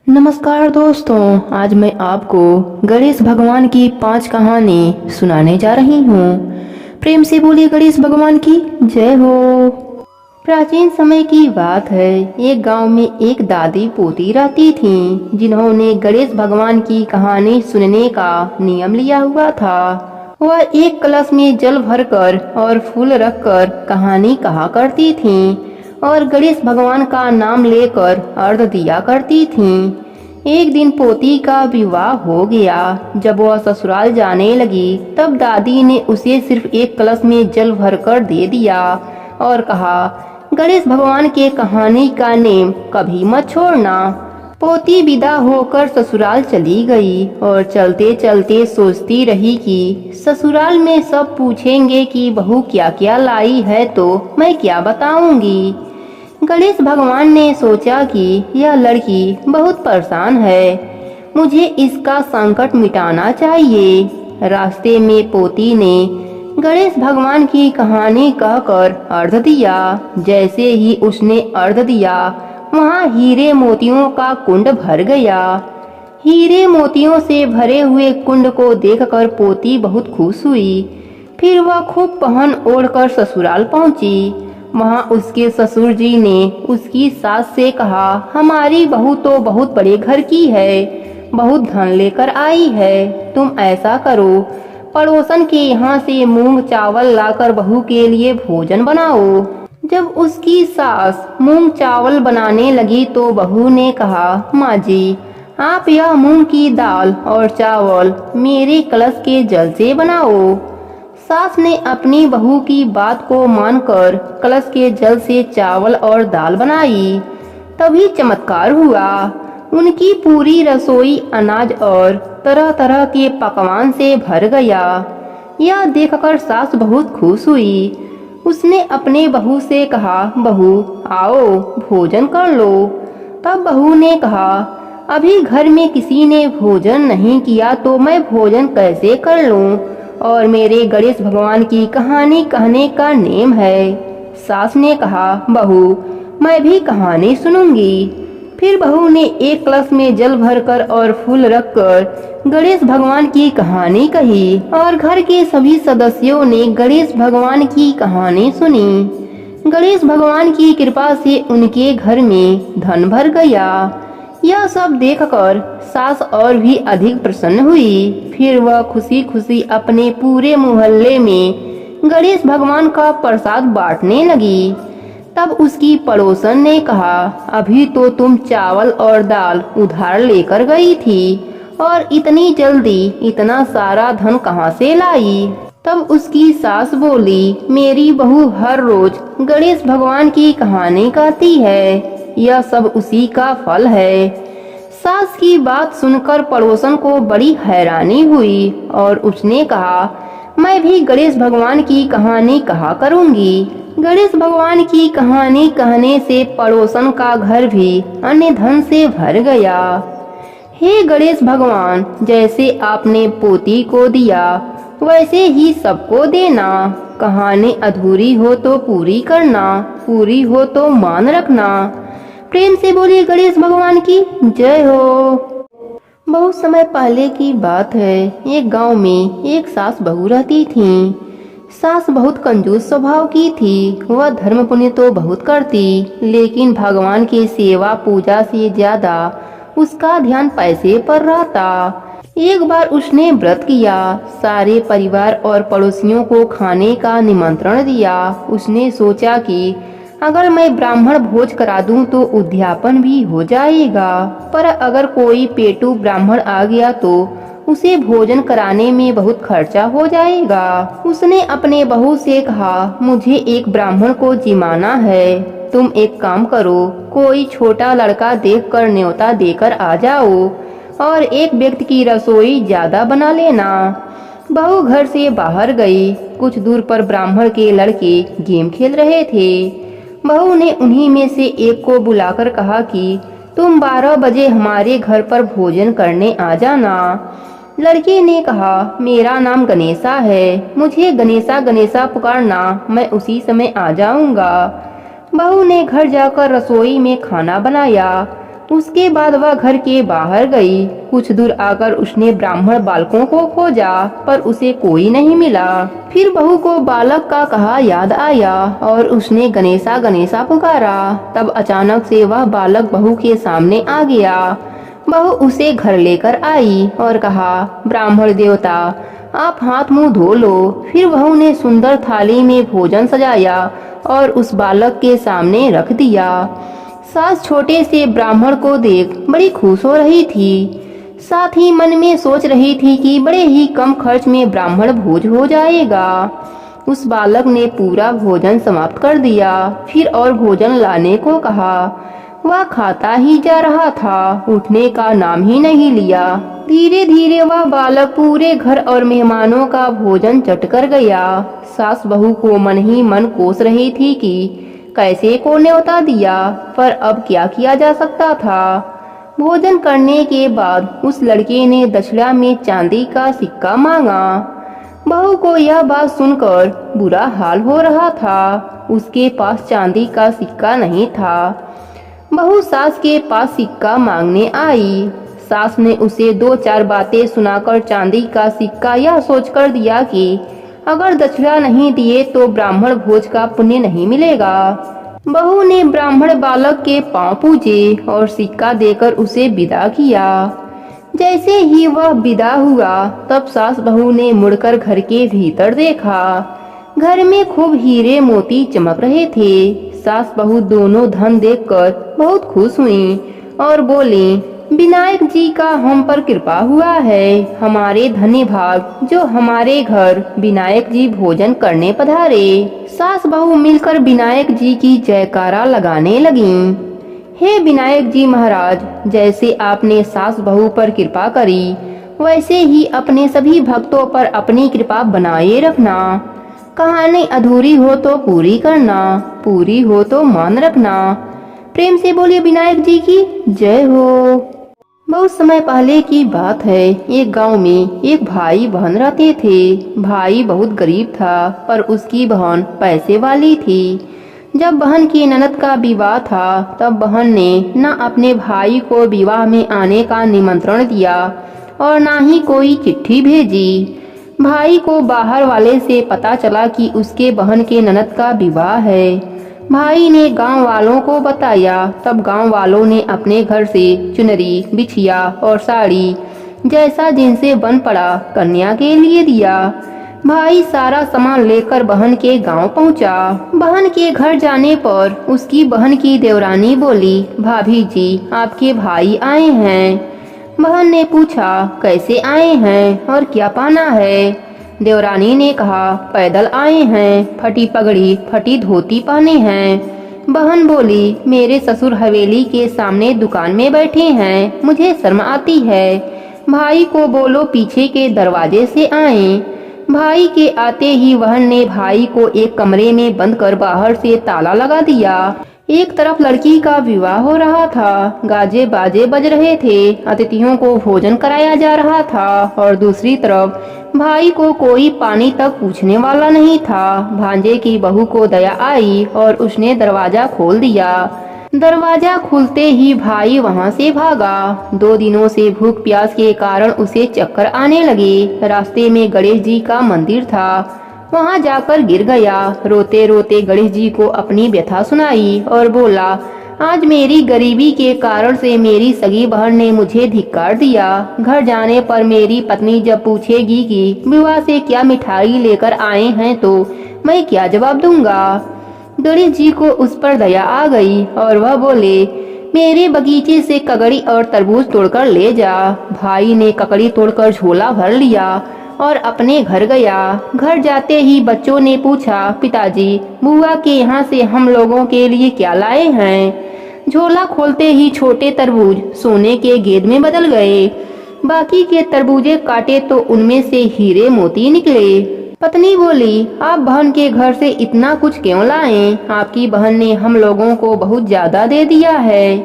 नमस्कार दोस्तों, आज मैं आपको गणेश भगवान की 5 कहानी सुनाने जा रही हूँ। प्रेम से बोलिए गणेश भगवान की जय हो। प्राचीन समय की बात है। एक गांव में एक दादी पोती रहती थीं, जिन्होंने गणेश भगवान की कहानी सुनने का नियम लिया हुआ था। वह एक कलश में जल भरकर और फूल रखकर कहानी कहा करती थीं और गणेश भगवान का नाम लेकर अर्घ दिया करती थीं। एक दिन पोती का विवाह हो गया। जब वह ससुराल जाने लगी तब दादी ने उसे सिर्फ एक कलश में जल भरकर दे दिया और कहा, गणेश भगवान के कहानी का नेम कभी मत छोड़ना। पोती विदा होकर ससुराल चली गई और चलते चलते सोचती रही कि ससुराल में सब पूछेंगे कि बहू क्या क्या लाई है तो मैं क्या बताऊंगी। गणेश भगवान ने सोचा कि यह लड़की बहुत परेशान है, मुझे इसका संकट मिटाना चाहिए। रास्ते में पोती ने गणेश भगवान की कहानी कहकर अर्घ दिया। जैसे ही उसने अर्घ दिया, वहाँ हीरे मोतियों का कुंड भर गया। हीरे मोतियों से भरे हुए कुंड को देखकर पोती बहुत खुश हुई। फिर वह खूब पहन ओढ़कर ससुराल पहुंची। वहाँ उसके ससुर जी ने उसकी सास से कहा, हमारी बहू तो बहुत बड़े घर की है, बहुत धन लेकर आई है। तुम ऐसा करो, पड़ोसन के यहाँ से मूंग चावल लाकर बहू के लिए भोजन बनाओ। जब उसकी सास मूंग चावल बनाने लगी तो बहू ने कहा, माँ जी, आप यह मूंग की दाल और चावल मेरे कलश के जल से बनाओ। सास ने अपनी बहू की बात को मानकर कलश के जल से चावल और दाल बनाई। तभी चमत्कार हुआ। उनकी पूरी रसोई अनाज और तरह तरह के पकवान से भर गया। यह देखकर सास बहुत खुश हुई। उसने अपने बहू से कहा, बहू आओ भोजन कर लो। तब बहू ने कहा, अभी घर में किसी ने भोजन नहीं किया तो मैं भोजन कैसे कर लूं, और मेरे गणेश भगवान की कहानी कहने का नेम है। सास ने कहा, बहू मैं भी कहानी सुनूंगी। फिर बहू ने एक कलश में जल भरकर और फूल रखकर गणेश भगवान की कहानी कही और घर के सभी सदस्यों ने गणेश भगवान की कहानी सुनी। गणेश भगवान की कृपा से उनके घर में धन भर गया। यह सब देखकर सास और भी अधिक प्रसन्न हुई। फिर वह खुशी खुशी अपने पूरे मोहल्ले में गणेश भगवान का प्रसाद बांटने लगी। तब उसकी पड़ोसन ने कहा, अभी तो तुम चावल और दाल उधार लेकर गई थी और इतनी जल्दी इतना सारा धन कहाँ से लाई। तब उसकी सास बोली, मेरी बहू हर रोज गणेश भगवान की कहानी कहती है, यह सब उसी का फल है। सास की बात सुनकर पड़ोसन को बड़ी हैरानी हुई और उसने कहा, मैं भी गणेश भगवान की कहानी कहा करूंगी। गणेश भगवान की कहानी कहने से पड़ोसन का घर भी अन्य धन से भर गया। हे गणेश भगवान, जैसे आपने पोती को दिया वैसे ही सबको देना। कहानी अधूरी हो तो पूरी करना, पूरी हो तो मान रखना। प्रेम से बोलिए गणेश भगवान की जय हो। बहुत समय पहले की बात है। एक गांव में एक सास बहू रहती थीं। सास बहुत कंजूस स्वभाव की थी। वह धर्म पुण्य तो बहुत करती, लेकिन भगवान की सेवा पूजा से ज्यादा उसका ध्यान पैसे पर रहता। एक बार उसने व्रत किया, सारे परिवार और पड़ोसियों को खाने का निमंत्रण दिया। उसने सोचा कि अगर मैं ब्राह्मण भोज करा दूं तो उद्यापन भी हो जाएगा, पर अगर कोई पेटू ब्राह्मण आ गया तो उसे भोजन कराने में बहुत खर्चा हो जाएगा। उसने अपने बहू से कहा, मुझे एक ब्राह्मण को जिमाना है। तुम एक काम करो, कोई छोटा लड़का देखकर न्योता देकर आ जाओ और एक व्यक्ति की रसोई ज्यादा बना लेना। बहू घर से बाहर गई। कुछ दूर पर ब्राह्मण के लड़के गेम खेल रहे थे। बहू ने उन्हीं में से एक को बुलाकर कहा कि तुम 12 बजे हमारे घर पर भोजन करने आ जाना। लड़के ने कहा, मेरा नाम गणेशा है, मुझे गणेशा गणेशा पुकारना, मैं उसी समय आ जाऊंगा। बहू ने घर जाकर रसोई में खाना बनाया। उसके बाद वह घर के बाहर गई। कुछ दूर आकर उसने ब्राह्मण बालकों को खोजा, पर उसे कोई नहीं मिला। फिर बहू को बालक का कहा याद आया और उसने गणेशा गणेशा पुकारा। तब अचानक से वह बालक बहू के सामने आ गया। बहू उसे घर लेकर आई और कहा, ब्राह्मण देवता, आप हाथ मुंह धो लो। फिर बहू ने सुंदर थाली में भोजन सजाया और उस बालक के सामने रख दिया। सास छोटे से ब्राह्मण को देख बड़ी खुश हो रही थी। साथ ही मन में सोच रही थी कि बड़े ही कम खर्च में ब्राह्मण भोज हो जाएगा। उस बालक ने पूरा भोजन समाप्त कर दिया। फिर और भोजन लाने को कहा। वह खाता ही जा रहा था, उठने का नाम ही नहीं लिया। धीरे धीरे वह बालक पूरे घर और मेहमानों का भोजन चट कर गया। सास बहू को मन ही मन कोस रही थी कि कैसे को न्योता दिया, पर अब क्या किया जा सकता था। भोजन करने के बाद उस लड़के ने दक्षिणा में चांदी का सिक्का मांगा। बहू को यह बात सुनकर बुरा हाल हो रहा था। उसके पास चांदी का सिक्का नहीं था। बहू सास के पास सिक्का मांगने आई। सास ने उसे 2-4 बातें सुनाकर चांदी का सिक्का यह सोचकर दिया कि अगर दक्षिणा नहीं दिए तो ब्राह्मण भोज का पुण्य नहीं मिलेगा। बहू ने ब्राह्मण बालक के पांव पूजे और सिक्का देकर उसे विदा किया। जैसे ही वह विदा हुआ तब सास बहू ने मुड़कर घर के भीतर देखा। घर में खूब हीरे मोती चमक रहे थे। सास बहू दोनों धन देखकर बहुत खुश हुई और बोली, विनायक जी का हम पर कृपा हुआ है। हमारे धन्य भाग जो हमारे घर विनायक जी भोजन करने पधारे। सास बहू मिलकर विनायक जी की जयकारा लगाने लगीं। हे विनायक जी महाराज, जैसे आपने सास बहू पर कृपा करी वैसे ही अपने सभी भक्तों पर अपनी कृपा बनाए रखना। कहानी अधूरी हो तो पूरी करना, पूरी हो तो मान रखना। प्रेम से बोलिए विनायक जी की जय हो। बहुत समय पहले की बात है। एक गांव में एक भाई बहन रहते थे। भाई बहुत गरीब था पर उसकी बहन पैसे वाली थी। जब बहन की ननद का विवाह था तब बहन ने न अपने भाई को विवाह में आने का निमंत्रण दिया और न ही कोई चिट्ठी भेजी। भाई को बाहर वाले से पता चला कि उसके बहन के ननद का विवाह है। भाई ने गांव वालों को बताया। तब गांव वालों ने अपने घर से चुनरी, बिछिया और साड़ी जैसा जिनसे बन पड़ा कन्या के लिए दिया। भाई सारा सामान लेकर बहन के गांव पहुंचा। बहन के घर जाने पर उसकी बहन की देवरानी बोली, भाभी जी आपके भाई आए हैं। बहन ने पूछा, कैसे आए हैं और क्या पाना है। देवरानी ने कहा, पैदल आए हैं, फटी पगड़ी फटी धोती पहने हैं। बहन बोली, मेरे ससुर हवेली के सामने दुकान में बैठे हैं, मुझे शर्म आती है। भाई को बोलो पीछे के दरवाजे से आए। भाई के आते ही बहन ने भाई को एक कमरे में बंद कर बाहर से ताला लगा दिया। एक तरफ लड़की का विवाह हो रहा था, गाजे बाजे बज रहे थे, अतिथियों को भोजन कराया जा रहा था और दूसरी तरफ भाई को कोई पानी तक पूछने वाला नहीं था। भांजे की बहू को दया आई और उसने दरवाजा खोल दिया। दरवाजा खुलते ही भाई वहां से भागा। 2 दिनों से भूख प्यास के कारण उसे चक्कर आने लगे। रास्ते में गणेश जी का मंदिर था, वहां जाकर गिर गया। रोते रोते गणेश जी को अपनी व्यथा सुनाई और बोला, आज मेरी गरीबी के कारण से मेरी सगी बहन ने मुझे धिक्कार दिया। घर जाने पर मेरी पत्नी जब पूछेगी कि विवाह से क्या मिठाई लेकर आए हैं तो मैं क्या जवाब दूंगा। गणेश जी को उस पर दया आ गई और वह बोले, मेरे बगीचे से ककड़ी और तरबूज तोड़कर ले जा। भाई ने ककड़ी तोड़कर झोला भर लिया और अपने घर गया। घर जाते ही बच्चों ने पूछा, पिताजी बुआ के यहाँ से हम लोगों के लिए क्या लाए हैं। झोला खोलते ही छोटे तरबूज सोने के गेंद में बदल गए। बाकी के तरबूजे काटे तो उनमें से हीरे मोती निकले। पत्नी बोली, आप बहन के घर से इतना कुछ क्यों लाए? आपकी बहन ने हम लोगों को बहुत ज्यादा दे दिया है।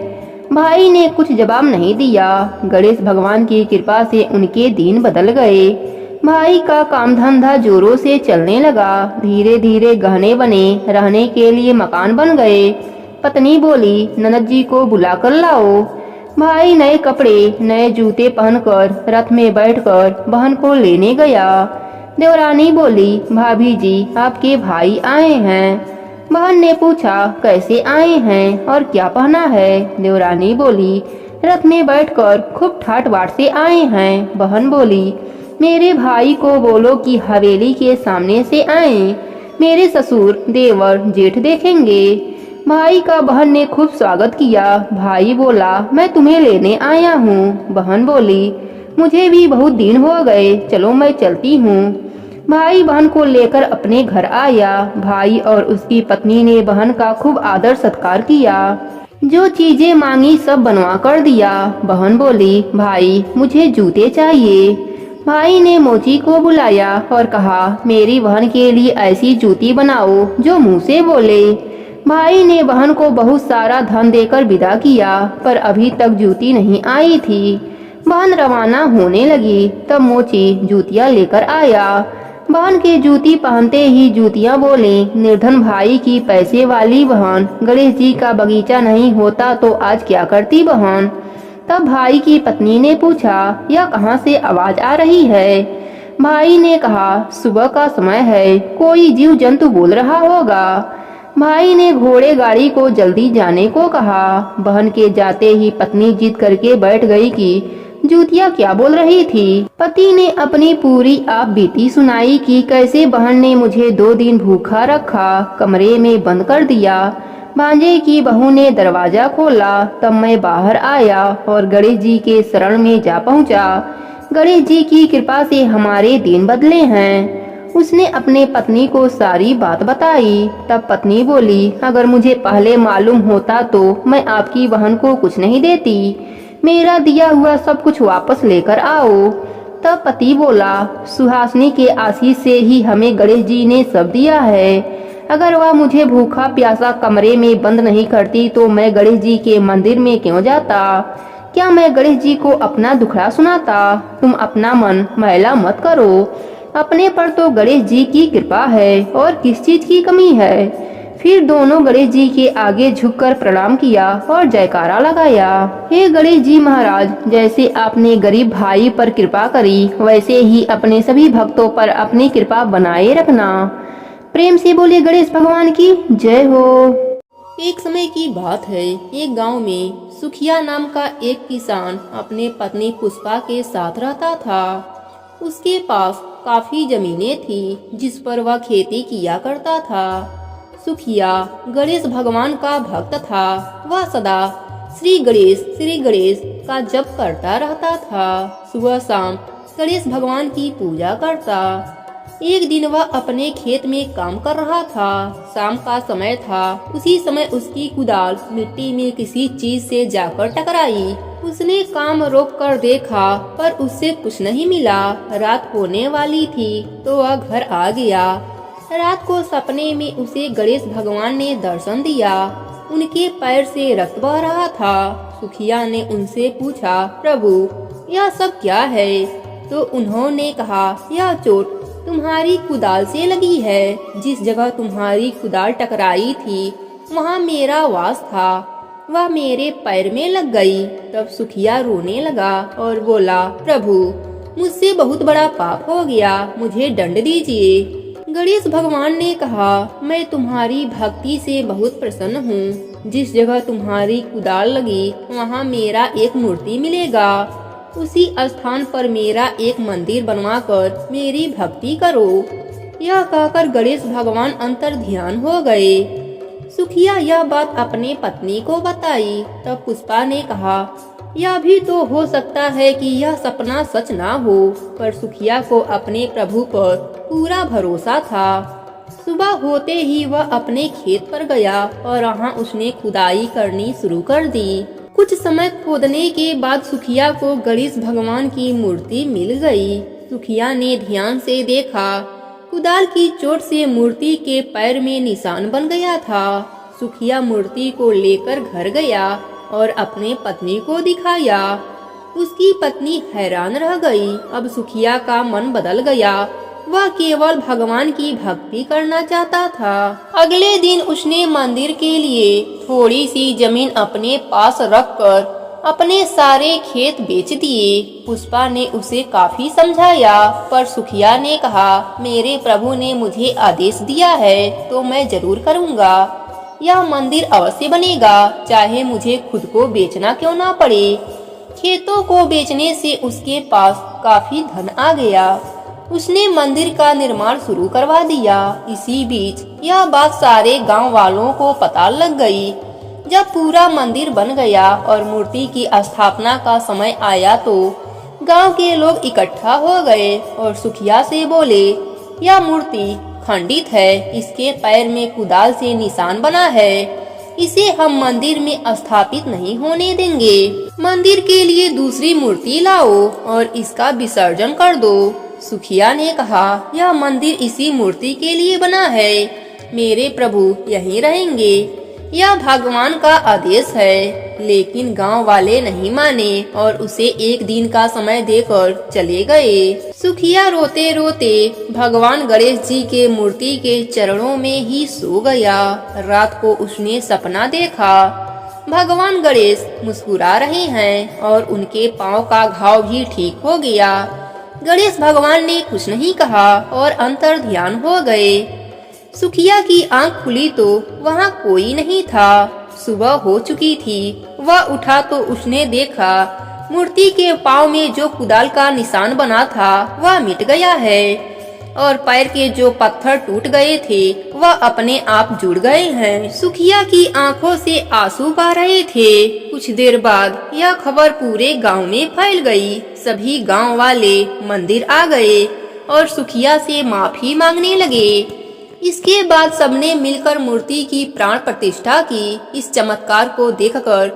भाई ने कुछ जवाब नहीं दिया। गणेश भगवान की कृपा से उनके दिन बदल गए। भाई का काम धंधा जोरों से चलने लगा। धीरे धीरे गहने बने, रहने के लिए मकान बन गए। पत्नी बोली, ननद जी को बुला कर लाओ। भाई नए कपड़े नए जूते पहनकर रथ में बैठकर बहन को लेने गया। देवरानी बोली, भाभी जी आपके भाई आए हैं। बहन ने पूछा, कैसे आए हैं और क्या पहना है? देवरानी बोली, रथ में बैठकर खूब ठाट बाट से आए हैं। बहन बोली, मेरे भाई को बोलो कि हवेली के सामने से आए, मेरे ससुर देवर जेठ देखेंगे। भाई का बहन ने खूब स्वागत किया। भाई बोला, मैं तुम्हें लेने आया हूँ। बहन बोली, मुझे भी बहुत दिन हो गए, चलो मैं चलती हूँ। भाई बहन को लेकर अपने घर आया। भाई और उसकी पत्नी ने बहन का खूब आदर सत्कार किया। जो चीजें मांगी सब बनवा कर दिया। बहन बोली, भाई मुझे जूते चाहिए। भाई ने मोची को बुलाया और कहा, मेरी बहन के लिए ऐसी जूती बनाओ जो मुंह से बोले। भाई ने बहन को बहुत सारा धन देकर विदा किया, पर अभी तक जूती नहीं आई थी। बहन रवाना होने लगी, तब मोची जूतियां लेकर आया। बहन के जूती पहनते ही जूतियां बोले, निर्धन भाई की पैसे वाली बहन, गणेश जी का बगीचा नहीं होता तो आज क्या करती बहन? तब भाई की पत्नी ने पूछा, यह कहाँ से आवाज आ रही है? भाई ने कहा, सुबह का समय है, कोई जीव जंतु बोल रहा होगा। भाई ने घोड़े गाड़ी को जल्दी जाने को कहा। बहन के जाते ही पत्नी जिद करके बैठ गई कि जूतिया क्या बोल रही थी। पति ने अपनी पूरी आप बीती सुनाई कि कैसे बहन ने मुझे 2 दिन भूखा रखा, कमरे में बंद कर दिया। भांजे की बहू ने दरवाजा खोला, तब मैं बाहर आया और गणेश जी के शरण में जा पहुंचा। गणेश जी की कृपा से हमारे दिन बदले हैं। उसने अपने पत्नी को सारी बात बताई। तब पत्नी बोली, अगर मुझे पहले मालूम होता तो मैं आपकी बहन को कुछ नहीं देती, मेरा दिया हुआ सब कुछ वापस लेकर आओ। तब पति बोला, सुहासिनी के आशीष से ही हमें गणेश जी ने सब दिया है। अगर वह मुझे भूखा प्यासा कमरे में बंद नहीं करती तो मैं गणेश जी के मंदिर में क्यों जाता? क्या मैं गणेश जी को अपना दुखड़ा सुनाता? तुम अपना मन मैला मत करो, अपने पर तो गणेश जी की कृपा है और किस चीज की कमी है। फिर दोनों गणेश जी के आगे झुककर प्रणाम किया और जयकारा लगाया। हे गणेश जी महाराज, जैसे आपने गरीब भाई पर कृपा करी, वैसे ही अपने सभी भक्तों पर अपनी कृपा बनाए रखना। प्रेम से बोले गणेश भगवान की जय हो। एक समय की बात है, एक गांव में सुखिया नाम का एक किसान अपने पत्नी पुष्पा के साथ रहता था। उसके पास काफी जमीनें थी जिस पर वह खेती किया करता था। सुखिया गणेश भगवान का भक्त था। वह सदा श्री गणेश का जप करता रहता था। सुबह शाम गणेश भगवान की पूजा करता। एक दिन वह अपने खेत में काम कर रहा था। शाम का समय था। उसी समय उसकी कुदाल मिट्टी में किसी चीज से जाकर टकराई। उसने काम रोक कर देखा पर उससे कुछ नहीं मिला। रात होने वाली थी तो वह घर आ गया। रात को सपने में उसे गणेश भगवान ने दर्शन दिया। उनके पैर से रक्त बह रहा था। सुखिया ने उनसे पूछा, प्रभु यह सब क्या है? तो उन्होंने कहा, यह चोट तुम्हारी कुदाल से लगी है। जिस जगह तुम्हारी कुदाल टकराई थी वहाँ मेरा वास था, वह मेरे पैर में लग गई। तब सुखिया रोने लगा और बोला, प्रभु मुझसे बहुत बड़ा पाप हो गया, मुझे दंड दीजिए। गणेश भगवान ने कहा, मैं तुम्हारी भक्ति से बहुत प्रसन्न हूँ। जिस जगह तुम्हारी कुदाल लगी वहाँ मेरा एक मूर्ति मिलेगा। उसी स्थान पर मेरा एक मंदिर बनवाकर मेरी भक्ति करो। यह कहकर गणेश भगवान अंतर ध्यान हो गए। सुखिया यह बात अपने पत्नी को बताई। तब पुष्पा ने कहा, यह भी तो हो सकता है कि यह सपना सच ना हो। पर सुखिया को अपने प्रभु पर पूरा भरोसा था। सुबह होते ही वह अपने खेत पर गया और वहाँ उसने खुदाई करनी शुरू कर दी। कुछ समय खोदने के बाद सुखिया को गणेश भगवान की मूर्ति मिल गई। सुखिया ने ध्यान से देखा, कुदाल की चोट से मूर्ति के पैर में निशान बन गया था। सुखिया मूर्ति को लेकर घर गया और अपने पत्नी को दिखाया। उसकी पत्नी हैरान रह गई। अब सुखिया का मन बदल गया। वह केवल भगवान की भक्ति करना चाहता था। अगले दिन उसने मंदिर के लिए थोड़ी सी जमीन अपने पास रखकर अपने सारे खेत बेच दिए। पुष्पा ने उसे काफी समझाया, पर सुखिया ने कहा, मेरे प्रभु ने मुझे आदेश दिया है तो मैं जरूर करूँगा। यह मंदिर अवश्य बनेगा, चाहे मुझे खुद को बेचना क्यों ना पड़े। खेतों को बेचने से उसके पास काफी धन आ गया। उसने मंदिर का निर्माण शुरू करवा दिया। इसी बीच यह बात सारे गांव वालों को पता लग गई। जब पूरा मंदिर बन गया और मूर्ति की स्थापना का समय आया तो गांव के लोग इकट्ठा हो गए और सुखिया से बोले, यह मूर्ति खंडित है, इसके पैर में कुदाल से निशान बना है, इसे हम मंदिर में स्थापित नहीं होने देंगे। मंदिर के लिए दूसरी मूर्ति लाओ और इसका विसर्जन कर दो। सुखिया ने कहा, यह मंदिर इसी मूर्ति के लिए बना है, मेरे प्रभु यहीं रहेंगे, यह भगवान का आदेश है। लेकिन गांव वाले नहीं माने और उसे एक दिन का समय देकर चले गए। सुखिया रोते रोते भगवान गणेश जी के मूर्ति के चरणों में ही सो गया। रात को उसने सपना देखा, भगवान गणेश मुस्कुरा रहे हैं और उनके पांव का घाव भी ठीक हो गया। गणेश भगवान ने कुछ नहीं कहा और अंतर ध्यान हो गए। सुखिया की आंख खुली तो वहाँ कोई नहीं था। सुबह हो चुकी थी। वह उठा तो उसने देखा मूर्ति के पाँव में जो कुदाल का निशान बना था वह मिट गया है और पैर के जो पत्थर टूट गए थे वह अपने आप जुड़ गए हैं। सुखिया की आंखों से आंसू बह रहे थे। कुछ देर बाद यह खबर पूरे गांव में फैल गई। सभी गांव वाले मंदिर आ गए और सुखिया से माफी मांगने लगे। इसके बाद सबने मिलकर मूर्ति की प्राण प्रतिष्ठा की। इस चमत्कार को देखकर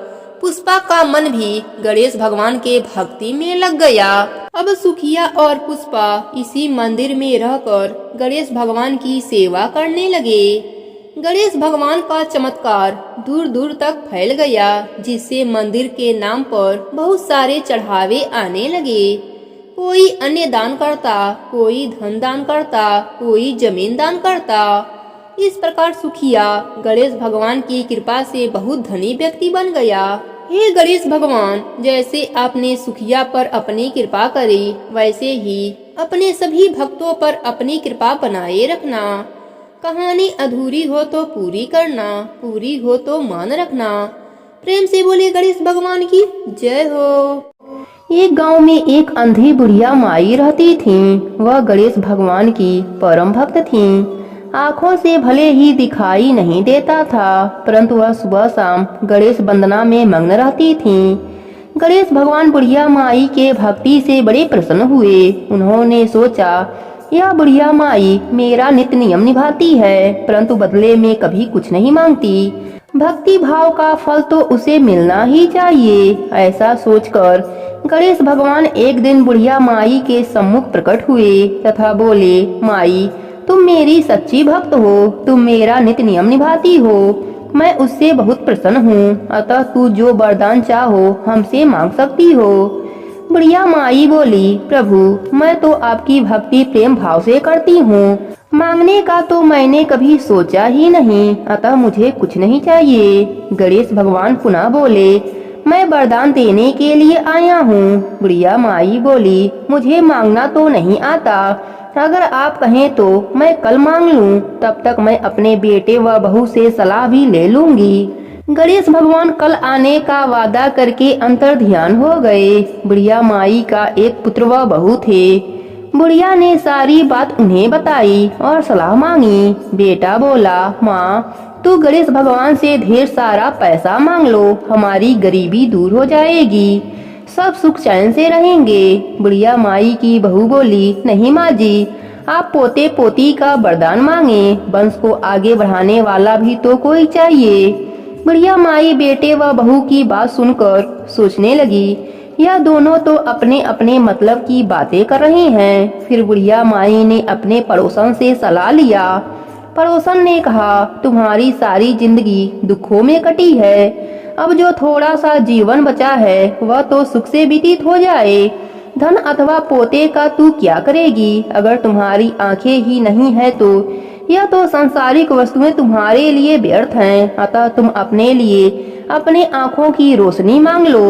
पुष्पा का मन भी गणेश भगवान के भक्ति में लग गया। अब सुखिया और पुष्पा इसी मंदिर में रहकर गणेश भगवान की सेवा करने लगे। गणेश भगवान का चमत्कार दूर दूर तक फैल गया, जिससे मंदिर के नाम पर बहुत सारे चढ़ावे आने लगे। कोई अन्य दान करता, कोई धन दान करता, कोई जमीन दान करता। इस प्रकार सुखिया गणेश भगवान की कृपा से बहुत धनी व्यक्ति बन गया। हे गणेश भगवान, जैसे आपने सुखिया पर अपनी कृपा करी, वैसे ही अपने सभी भक्तों पर अपनी कृपा बनाए रखना। कहानी अधूरी हो तो पूरी करना, पूरी हो तो मान रखना। प्रेम से बोले गणेश भगवान की जय हो। एक गांव में एक अंधी बुढ़िया माई रहती थी। वह गणेश भगवान की परम भक्त थी। आँखों से भले ही दिखाई नहीं देता था, परंतु वह सुबह शाम गणेश वंदना में मग्न रहती थी। गणेश भगवान बुढ़िया माई के भक्ति से बड़े प्रसन्न हुए। उन्होंने सोचा, यह बुढ़िया माई मेरा नित्य नियम निभाती है, परंतु बदले में कभी कुछ नहीं मांगती। भक्ति भाव का फल तो उसे मिलना ही चाहिए। ऐसा सोचकर गणेश भगवान एक दिन बुढ़िया माई के सम्मुख प्रकट हुए तथा बोले, माई, तुम मेरी सच्ची भक्त हो, तुम मेरा नित्य नियम निभाती हो, मैं उससे बहुत प्रसन्न हूँ, अतः तू जो वरदान चाहो हमसे मांग सकती हो। बुढ़िया माई बोली, प्रभु, मैं तो आपकी भक्ति प्रेम भाव से करती हूँ, मांगने का तो मैंने कभी सोचा ही नहीं, अतः मुझे कुछ नहीं चाहिए। गणेश भगवान पुनः बोले, मैं वरदान देने के लिए आया हूँ। बुढ़िया माई बोली, मुझे मांगना तो नहीं आता, अगर आप कहें तो मैं कल मांग लूँ, तब तक मैं अपने बेटे व बहू से सलाह भी ले लूंगी। गणेश भगवान कल आने का वादा करके अंतर ध्यान हो गए। बुढ़िया माई का एक पुत्र व बहू थे। बुढ़िया ने सारी बात उन्हें बताई और सलाह मांगी। बेटा बोला, माँ, तू गणेश भगवान से ढेर सारा पैसा मांग लो, हमारी गरीबी दूर हो जाएगी, सब सुख चैन से रहेंगे। बुढ़िया माई की बहू बोली, नहीं माँ जी, आप पोते पोती का वरदान मांगे, वंश को आगे बढ़ाने वाला भी तो कोई चाहिए। बुढ़िया माई बेटे व बहू की बात सुनकर सोचने लगी, यह दोनों तो अपने अपने मतलब की बातें कर रहे हैं। फिर बुढ़िया माई ने अपने पड़ोसन से सलाह लिया। पड़ोसन ने कहा, तुम्हारी सारी जिंदगी दुखों में कटी है, अब जो थोड़ा सा जीवन बचा है वह तो सुख से व्यतीत हो जाए। धन अथवा पोते का तू क्या करेगी? अगर तुम्हारी आंखें ही नहीं है तो यह तो सांसारिक वस्तुएं तुम्हारे लिए व्यर्थ हैं, अतः तुम अपने लिए अपने आंखों की रोशनी मांग लो।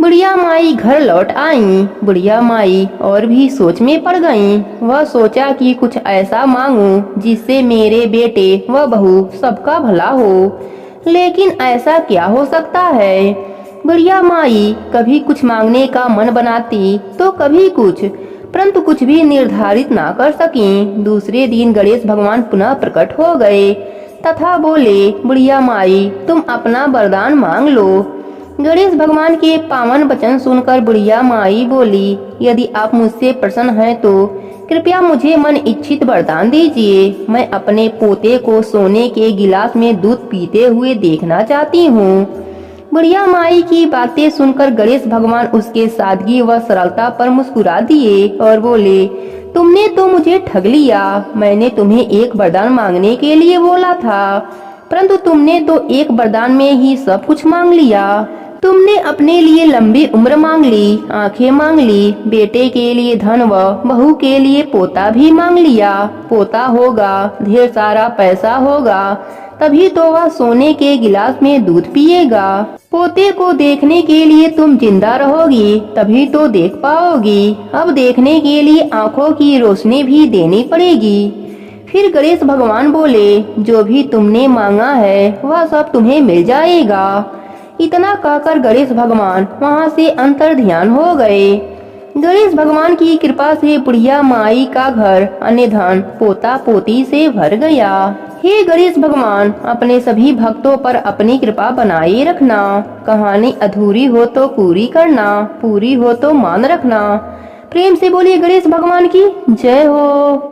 बुढ़िया माई घर लौट आई। बुढ़िया माई और भी सोच में पड़ गईं। वह सोचा कि कुछ ऐसा मांगूं जिससे मेरे बेटे व बहू सबका भला हो, लेकिन ऐसा क्या हो सकता है। बुढ़िया माई कभी कुछ मांगने का मन बनाती तो कभी कुछ, परंतु कुछ भी निर्धारित ना कर सकीं। दूसरे दिन गणेश भगवान पुनः प्रकट हो गए तथा बोले, बुढ़िया माई तुम अपना वरदान मांग लो। गणेश भगवान के पावन वचन सुनकर बुढ़िया माई बोली, यदि आप मुझसे प्रसन्न हैं तो कृपया मुझे मन इच्छित वरदान दीजिए। मैं अपने पोते को सोने के गिलास में दूध पीते हुए देखना चाहती हूँ। बुढ़िया माई की बातें सुनकर गणेश भगवान उसके सादगी व सरलता पर मुस्कुरा दिए और बोले, तुमने तो मुझे ठग लिया। मैंने तुम्हें एक वरदान मांगने के लिए बोला था, परंतु तुमने तो एक वरदान में ही सब कुछ मांग लिया। तुमने अपने लिए लंबी उम्र मांग ली, आंखें मांग ली, बेटे के लिए धन व बहू के लिए पोता भी मांग लिया। पोता होगा, ढेर सारा पैसा होगा, तभी तो वह सोने के गिलास में दूध पिएगा। पोते को देखने के लिए तुम जिंदा रहोगी, तभी तो देख पाओगी। अब देखने के लिए आंखों की रोशनी भी देनी पड़ेगी। फिर गणेश भगवान बोले, जो भी तुमने मांगा है वह सब तुम्हें मिल जाएगा। इतना कहकर गणेश भगवान वहां से अंतर ध्यान हो गए। गणेश भगवान की कृपा से बुढ़िया माई का घर अन्य धन पोता पोती से भर गया। हे गणेश भगवान, अपने सभी भक्तों पर अपनी कृपा बनाए रखना। कहानी अधूरी हो तो पूरी करना, पूरी हो तो मान रखना। प्रेम से बोलिए गणेश भगवान की जय हो।